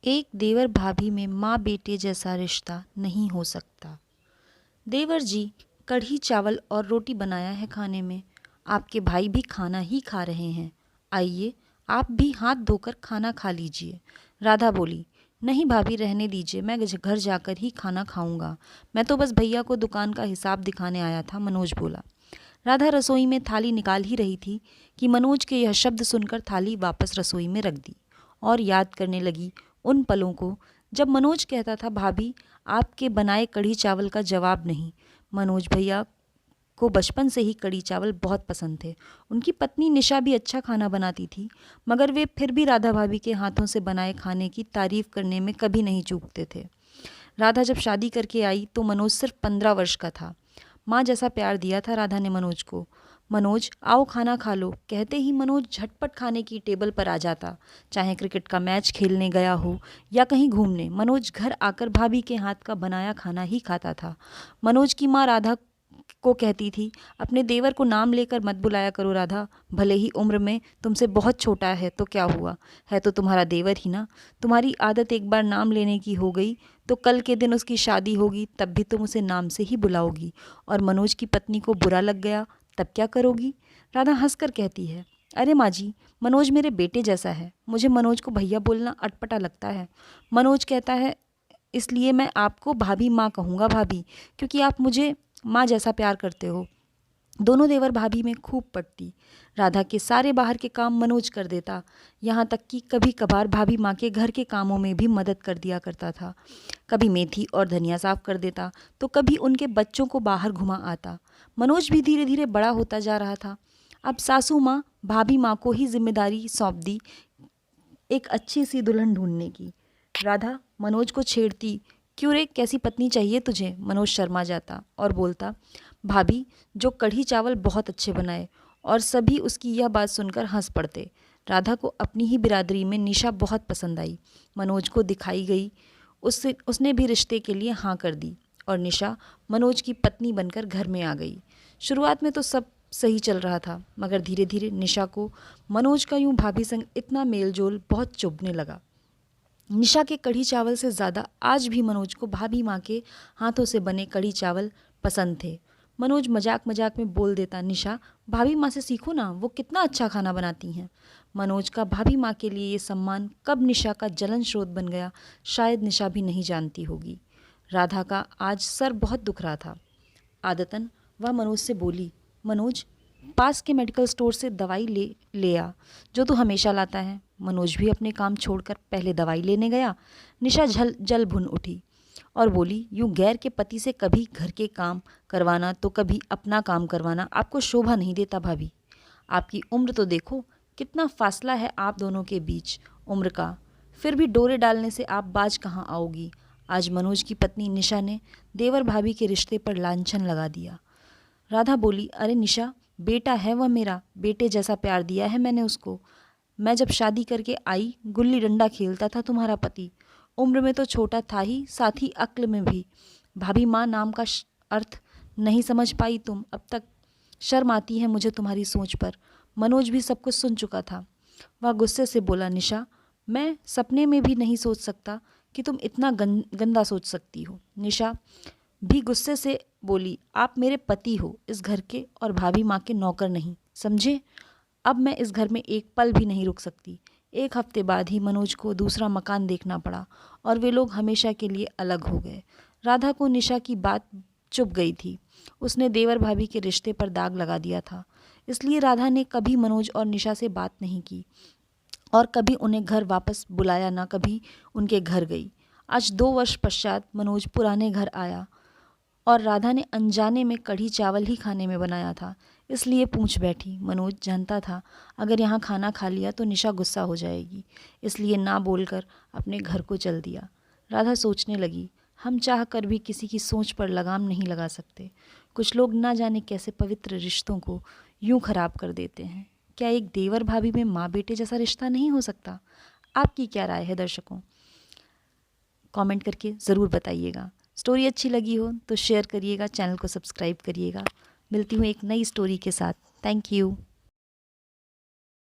एक देवर भाभी में माँ बेटे जैसा रिश्ता नहीं हो सकता। देवर जी, कढ़ी चावल और रोटी बनाया है खाने में। आपके भाई भी खाना ही खा रहे हैं। आइए, आप भी हाथ धोकर खाना खा लीजिए। राधा बोली, नहीं भाभी, रहने दीजिए, मैं घर जाकर ही खाना खाऊंगा। मैं तो बस भैया को दुकान का हिसाब दिखाने आया था, मनोज बोला। राधा रसोई में थाली निकाल ही रही थी कि मनोज के यह शब्द सुनकर थाली वापस रसोई में रख दी और याद करने लगी उन पलों को जब मनोज कहता था, भाभी आपके बनाए कढ़ी चावल का जवाब नहीं। मनोज भैया को बचपन से ही कढ़ी चावल बहुत पसंद थे। उनकी पत्नी निशा भी अच्छा खाना बनाती थी, मगर वे फिर भी राधा भाभी के हाथों से बनाए खाने की तारीफ करने में कभी नहीं चूकते थे। राधा जब शादी करके आई तो मनोज सिर्फ 15 वर्ष का था। माँ जैसा प्यार दिया था राधा ने मनोज को। मनोज, आओ खाना खा लो, कहते ही मनोज झटपट खाने की टेबल पर आ जाता। चाहे क्रिकेट का मैच खेलने गया हो या कहीं घूमने, मनोज घर आकर भाभी के हाथ का बनाया खाना ही खाता था। मनोज की माँ राधा को कहती थी, अपने देवर को नाम लेकर मत बुलाया करो राधा, भले ही उम्र में तुमसे बहुत छोटा है तो क्या हुआ, है तो तुम्हारा देवर ही ना। तुम्हारी आदत एक बार नाम लेने की हो गई तो कल के दिन उसकी शादी होगी तब भी तुम उसे नाम से ही बुलाओगी, और मनोज की पत्नी को बुरा लग गया तब क्या करोगी। राधा हंसकर कहती है, अरे माँ जी, मनोज मेरे बेटे जैसा है, मुझे मनोज को भैया बोलना अटपटा लगता है। मनोज कहता है, इसलिए मैं आपको भाभी माँ कहूँगा भाभी, क्योंकि आप मुझे माँ जैसा प्यार करते हो। दोनों देवर भाभी में खूब पटती। राधा के सारे बाहर के काम मनोज कर देता, यहाँ तक कि कभी कभार भाभी माँ के घर के कामों में भी मदद कर दिया करता था। कभी मेथी और धनिया साफ कर देता तो कभी उनके बच्चों को बाहर घुमा आता। मनोज भी धीरे धीरे बड़ा होता जा रहा था। अब सासू माँ भाभी माँ को ही जिम्मेदारी सौंप दी एक अच्छी सी दुल्हन ढूंढने की। राधा मनोज को छेड़ती, क्यों रे, कैसी पत्नी चाहिए तुझे। मनोज शर्मा जाता और बोलता, भाभी जो कढ़ी चावल बहुत अच्छे बनाए, और सभी उसकी यह बात सुनकर हंस पड़ते। राधा को अपनी ही बिरादरी में निशा बहुत पसंद आई। मनोज को दिखाई गई, उसने भी रिश्ते के लिए हाँ कर दी और निशा मनोज की पत्नी बनकर घर में आ गई। शुरुआत में तो सब सही चल रहा था, मगर धीरे धीरे निशा को मनोज का यूं भाभी संग इतना मेलजोल बहुत चुभने लगा। निशा के कढ़ी चावल से ज़्यादा आज भी मनोज को भाभी माँ के हाथों से बने कढ़ी चावल पसंद थे। मनोज मजाक मजाक में बोल देता, निशा भाभी माँ से सीखो ना, वो कितना अच्छा खाना बनाती हैं। मनोज का भाभी माँ के लिए ये सम्मान कब निशा का जलन स्रोत बन गया, शायद निशा भी नहीं जानती होगी। राधा का आज सर बहुत दुख रहा था। आदतन वह मनोज से बोली, मनोज पास के मेडिकल स्टोर से दवाई ले आ, जो तू हमेशा लाता है। मनोज भी अपने काम छोड़कर पहले दवाई लेने गया। निशा जल भुन उठी और बोली, यूं गैर के पति से कभी घर के काम करवाना तो कभी अपना काम करवाना आपको शोभा नहीं देता भाभी। आपकी उम्र तो देखो, कितना फासला है आप दोनों के बीच उम्र का, फिर भी डोरे डालने से आप बाज कहाँ आओगी। आज मनोज की पत्नी निशा ने देवर भाभी के रिश्ते पर लांछन लगा दिया। राधा बोली, अरे निशा, बेटा है वह मेरा, बेटे जैसा प्यार दिया है मैंने उसको। मैं जब शादी करके आई गुल्ली डंडा खेलता था तुम्हारा पति, उम्र में तो छोटा था ही, साथ ही अक्ल में भी। भाभी माँ नाम का अर्थ नहीं समझ पाई तुम अब तक। शर्म आती है मुझे तुम्हारी सोच पर। मनोज भी सब कुछ सुन चुका था। वह गुस्से से बोला, निशा मैं सपने में भी नहीं सोच सकता कि तुम इतना गंदा सोच सकती हो। निशा भी गुस्से से बोली, आप मेरे पति हो इस घर के, और भाभी माँ के नौकर नहीं, समझे। अब मैं इस घर में एक पल भी नहीं रुक सकती। एक हफ्ते बाद ही मनोज को दूसरा मकान देखना पड़ा और वे लोग हमेशा के लिए अलग हो गए। राधा को निशा की बात चुभ गई थी। उसने देवर भाभी के रिश्ते पर दाग लगा दिया था। इसलिए राधा ने कभी मनोज और निशा से बात नहीं की और कभी उन्हें घर वापस बुलाया, ना कभी उनके घर गई। आज 2 वर्ष पश्चात मनोज पुराने घर आया और राधा ने अनजाने में कढ़ी चावल ही खाने में बनाया था, इसलिए पूछ बैठी। मनोज जानता था अगर यहाँ खाना खा लिया तो निशा गुस्सा हो जाएगी, इसलिए ना बोलकर अपने घर को चल दिया। राधा सोचने लगी, हम चाह कर भी किसी की सोच पर लगाम नहीं लगा सकते। कुछ लोग ना जाने कैसे पवित्र रिश्तों को यूं खराब कर देते हैं। क्या एक देवर भाभी में माँ बेटे जैसा रिश्ता नहीं हो सकता? आपकी क्या राय है दर्शकों? कमेंट करके ज़रूर बताइएगा। स्टोरी अच्छी लगी हो तो शेयर करिएगा, चैनल को सब्सक्राइब करिएगा। मिलती हूँ एक नई स्टोरी के साथ। Thank you.